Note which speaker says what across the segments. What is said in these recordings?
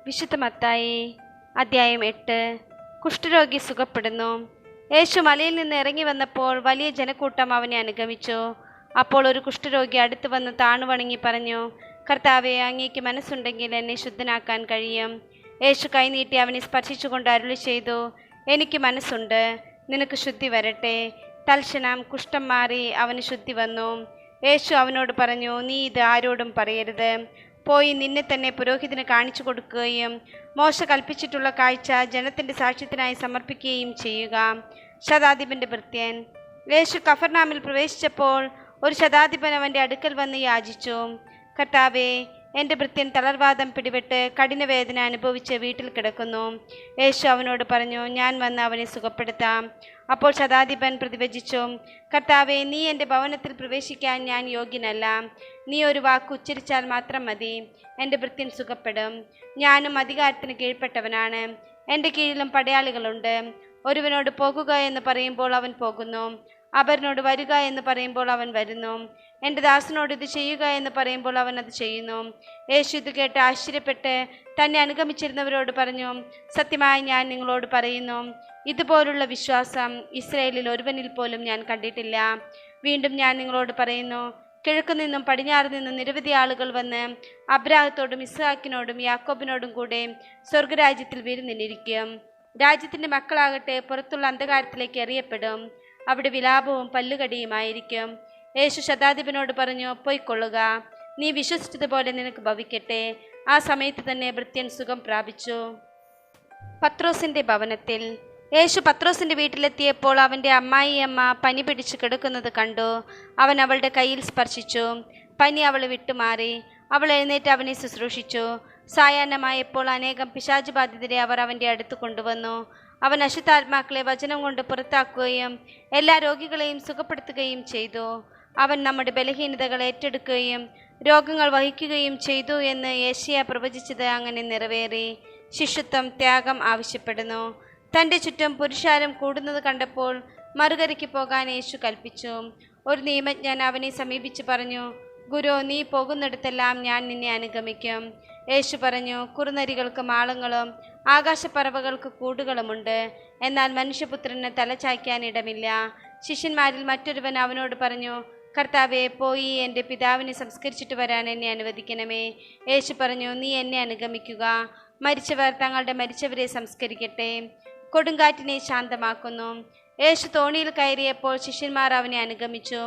Speaker 1: വിശുദ്ധ മത്തായി അദ്ധ്യായം 8. കുഷ്ഠരോഗി സുഖപ്പെടുന്നു. യേശു മലയിൽ നിന്ന് ഇറങ്ങി വന്നപ്പോൾ വലിയ ജനക്കൂട്ടം അവനെ അനുഗമിച്ചു. അപ്പോൾ ഒരു കുഷ്ഠരോഗി അടുത്ത് വന്ന് താണുവണങ്ങി പറഞ്ഞു, കർത്താവേ, അങ്ങേക്ക് മനസ്സുണ്ടെങ്കിൽ എന്നെ ശുദ്ധനാക്കാൻ കഴിയും. യേശു കൈനീട്ടി അവനെ സ്പർശിച്ചുകൊണ്ട് അരുളി ചെയ്തു, എനിക്ക് മനസ്സുണ്ട്, നിനക്ക് ശുദ്ധി വരട്ടെ. തൽക്ഷണം കുഷ്ഠം മാറി അവന് ശുദ്ധി വന്നു. യേശു അവനോട് പറഞ്ഞു, നീ ഇത് ആരോടും പറയരുത്. പോയി നിന്നെ തന്നെ പുരോഹിതന് കാണിച്ചു കൊടുക്കുകയും മോശ കൽപ്പിച്ചിട്ടുള്ള കാഴ്ച ജനത്തിൻ്റെ സാക്ഷ്യത്തിനായി സമർപ്പിക്കുകയും ചെയ്യുക. ശതാധിപൻ്റെ ഭൃത്യൻ. യേശു കഫർനാമിൽ പ്രവേശിച്ചപ്പോൾ ഒരു ശതാധിപൻ അവൻ്റെ അടുക്കൽ വന്ന് യാചിച്ചു, കർത്താവേ, എൻ്റെ ഭൃത്യൻ തളർവാദം പിടിപെട്ട് കഠിനവേദന അനുഭവിച്ച് വീട്ടിൽ കിടക്കുന്നു. യേശു അവനോട് പറഞ്ഞു, ഞാൻ വന്ന് അവനെ സുഖപ്പെടുത്താം. അപ്പോൾ ശതാധിപൻ പ്രതിവചിച്ചു, കർത്താവേ, നീ എൻ്റെ ഭവനത്തിൽ പ്രവേശിക്കാൻ ഞാൻ യോഗ്യനല്ല. നീ ഒരു വാക്ക് ഉച്ചരിച്ചാൽ മാത്രം മതി, എൻ്റെ ഭൃത്യൻ സുഖപ്പെടും. ഞാനും അധികാരത്തിന് കീഴ്പ്പെട്ടവനാണ്, എൻ്റെ കീഴിലും പടയാളികളുണ്ട്. ഒരുവനോട് പോകുക എന്ന് പറയുമ്പോൾ അവൻ പോകുന്നു, അപരനോട് വരിക എന്ന് പറയുമ്പോൾ അവൻ വരുന്നു, എൻ്റെ ദാസനോട് ഇത് ചെയ്യുക എന്ന് പറയുമ്പോൾ അവൻ അത് ചെയ്യുന്നു. യേശു ഇത് കേട്ട് ആശ്ചര്യപ്പെട്ട് തന്നെ അനുഗമിച്ചിരുന്നവരോട് പറഞ്ഞു, സത്യമായി ഞാൻ നിങ്ങളോട് പറയുന്നു, ഇതുപോലുള്ള വിശ്വാസം ഇസ്രായേലിൽ ഒരുവനിൽ പോലും ഞാൻ കണ്ടിട്ടില്ല. വീണ്ടും ഞാൻ നിങ്ങളോട് പറയുന്നു, കിഴക്കു നിന്നും പടിഞ്ഞാറ് നിന്നും നിരവധി ആളുകൾ വന്ന് അബ്രാഹത്തോടും ഇസ്ഹാക്കിനോടും യാക്കോബിനോടും കൂടെ സ്വർഗരാജ്യത്തിൽ വിരുന്നിനിരിക്കും. രാജ്യത്തിൻ്റെ മക്കളാകട്ടെ പുറത്തുള്ള അന്ധകാരത്തിലേക്ക് എറിയപ്പെടും. അവിടെ വിലാപവും പല്ലുകടിയുമായിരിക്കും. യേശു ശതാധിപനോട് പറഞ്ഞു, പൊയ്ക്കൊള്ളുക, നീ വിശ്വസിച്ചതുപോലെ നിനക്ക് ഭവിക്കട്ടെ. ആ സമയത്ത് തന്നെ ഭൃത്യൻ സുഖം പ്രാപിച്ചു. പത്രോസിൻ്റെ ഭവനത്തിൽ. യേശു പത്രോസിൻ്റെ വീട്ടിലെത്തിയപ്പോൾ അവൻ്റെ അമ്മായിയമ്മ പനി പിടിച്ച് കിടക്കുന്നത് കണ്ടു. അവൻ അവളുടെ കയ്യിൽ സ്പർശിച്ചു. പനി അവളെ വിട്ടുമാറി. അവൾ എഴുന്നേറ്റ് അവനെ ശുശ്രൂഷിച്ചു. സായാഹ്നമായപ്പോൾ അനേകം പിശാച് ബാധിതരെ അവർ അവൻ്റെ അടുത്ത് കൊണ്ടുവന്നു. അവൻ അശുദ്ധാത്മാക്കളെ വചനം കൊണ്ട് പുറത്താക്കുകയും എല്ലാ രോഗികളെയും സുഖപ്പെടുത്തുകയും ചെയ്തു. അവൻ നമ്മുടെ ബലഹീനതകൾ ഏറ്റെടുക്കുകയും രോഗങ്ങൾ വഹിക്കുകയും ചെയ്തു എന്ന് യെശയ്യാ പ്രവചിച്ചത് അങ്ങനെ നിറവേറി. ശിഷ്യത്വം ത്യാഗം ആവശ്യപ്പെടുന്നു. തൻ്റെ ചുറ്റും പുരുഷാരം കൂടുന്നത് കണ്ടപ്പോൾ മറുകരയ്ക്ക് പോകാൻ യേശു കൽപ്പിച്ചു. ഒരു നിയമജ്ഞൻ അവനെ സമീപിച്ച് പറഞ്ഞു, ഗുരു, നീ പോകുന്നിടത്തെല്ലാം ഞാൻ നിന്നെ അനുഗമിക്കും. യേശു പറഞ്ഞു, കുറുനരികൾക്ക് മാളങ്ങളും ആകാശപ്പറവകൾക്ക് കൂടുകളുമുണ്ട്, എന്നാൽ മനുഷ്യപുത്രന് തലചായ്ക്കാൻ ഇടമില്ല. ശിഷ്യന്മാരിൽ മറ്റൊരുവൻ അവനോട് പറഞ്ഞു, കർത്താവേ, പോയി എൻ്റെ പിതാവിനെ സംസ്കരിച്ചിട്ട് വരാൻ എന്നെ അനുവദിക്കണമേ. യേശു പറഞ്ഞു, നീ എന്നെ അനുഗമിക്കുക. മരിച്ചവർ തങ്ങളുടെ മരിച്ചവരെ സംസ്കരിക്കട്ടെ. കൊടുങ്കാറ്റിനെ ശാന്തമാക്കുന്നു. യേശു തോണിയിൽ കയറിയപ്പോൾ ശിഷ്യന്മാർ അവനെ അനുഗമിച്ചു.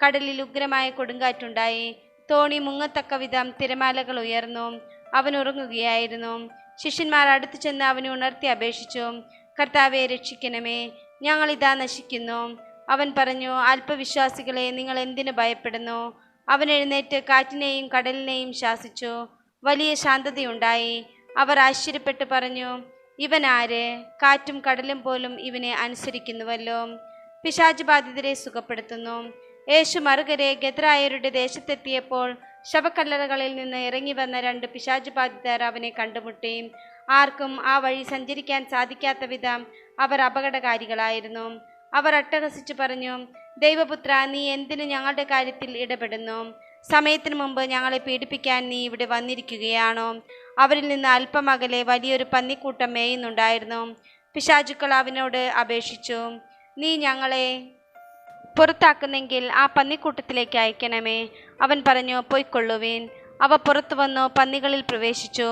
Speaker 1: കടലിൽ ഉഗ്രമായ കൊടുങ്കാറ്റുണ്ടായി. തോണി മുങ്ങത്തക്ക വിധം തിരമാലകൾ ഉയർന്നു. അവൻ ഉറങ്ങുകയായിരുന്നു. ശിഷ്യന്മാർ അടുത്തു ചെന്ന് അവനെ ഉണർത്തി അപേക്ഷിച്ചു, കർത്താവെ, രക്ഷിക്കണമേ, ഞങ്ങളിതാ നശിക്കുന്നു. അവൻ പറഞ്ഞു, അല്പവിശ്വാസികളെ, നിങ്ങൾ എന്തിനു ഭയപ്പെടുന്നു? അവൻ എഴുന്നേറ്റ് കാറ്റിനെയും കടലിനെയും ശാസിച്ചു. വലിയ ശാന്തതയുണ്ടായി. അവർ ആശ്ചര്യപ്പെട്ട് പറഞ്ഞു, ഇവൻ ആര്? കാറ്റും കടലും പോലും ഇവനെ അനുസരിക്കുന്നുവല്ലോ. പിശാച് ബാധിതരെ സുഖപ്പെടുത്തുന്നു. യേശു മറുകരെ ഗദ്രായരുടെ ദേശത്തെത്തിയപ്പോൾ ശവക്കല്ലറകളിൽ നിന്ന് ഇറങ്ങി വന്ന 2 പിശാച് ബാധിതർ അവനെ കണ്ടുമുട്ടി. ആർക്കും ആ വഴി സഞ്ചരിക്കാൻ സാധിക്കാത്ത വിധം അവർ അപകടകാരികളായിരുന്നു. അവർ അട്ടഹസിച്ചു പറഞ്ഞു, ദൈവപുത്ര, നീ എന്തിനു ഞങ്ങളുടെ കാര്യത്തിൽ ഇടപെടുന്നു? സമയത്തിന് മുമ്പ് ഞങ്ങളെ പീഡിപ്പിക്കാൻ നീ ഇവിടെ വന്നിരിക്കുകയാണോ? അവരിൽ നിന്ന് അല്പം അകലെ വലിയൊരു പന്നിക്കൂട്ടം മേയുന്നുണ്ടായിരുന്നു. പിശാചുക്കൾ അവനോട് അപേക്ഷിച്ചു, നീ ഞങ്ങളെ പുറത്താക്കുന്നെങ്കിൽ ആ പന്നിക്കൂട്ടത്തിലേക്ക് അയക്കണമേ. അവൻ പറഞ്ഞു, പൊയ്ക്കൊള്ളുവിൻ. അവ പുറത്തു വന്നു പന്നികളിൽ പ്രവേശിച്ചു.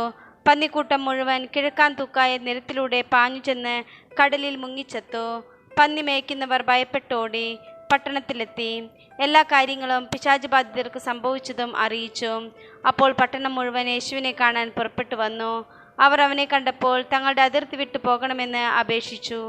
Speaker 1: പന്നിക്കൂട്ടം മുഴുവൻ കിഴക്കാൻ തൂക്കായ നിരത്തിലൂടെ പാഞ്ഞു ചെന്ന് കടലിൽ മുങ്ങിച്ചെത്തു. പന്നി മേയ്ക്കുന്നവർ ഭയപ്പെട്ടോടി പട്ടണത്തിലെത്തി. എല്ലാ കാര്യങ്ങളും പിശാച് ബാധിതർക്ക് സംഭവിച്ചതും അറിയിച്ചു. അപ്പോൾ പട്ടണം മുഴുവൻ യേശുവിനെ കാണാൻ പുറപ്പെട്ടു വന്നു. അവർ അവനെ കണ്ടപ്പോൾ തങ്ങളുടെ അതിർത്തി വിട്ടു പോകണമെന്ന് അപേക്ഷിച്ചു.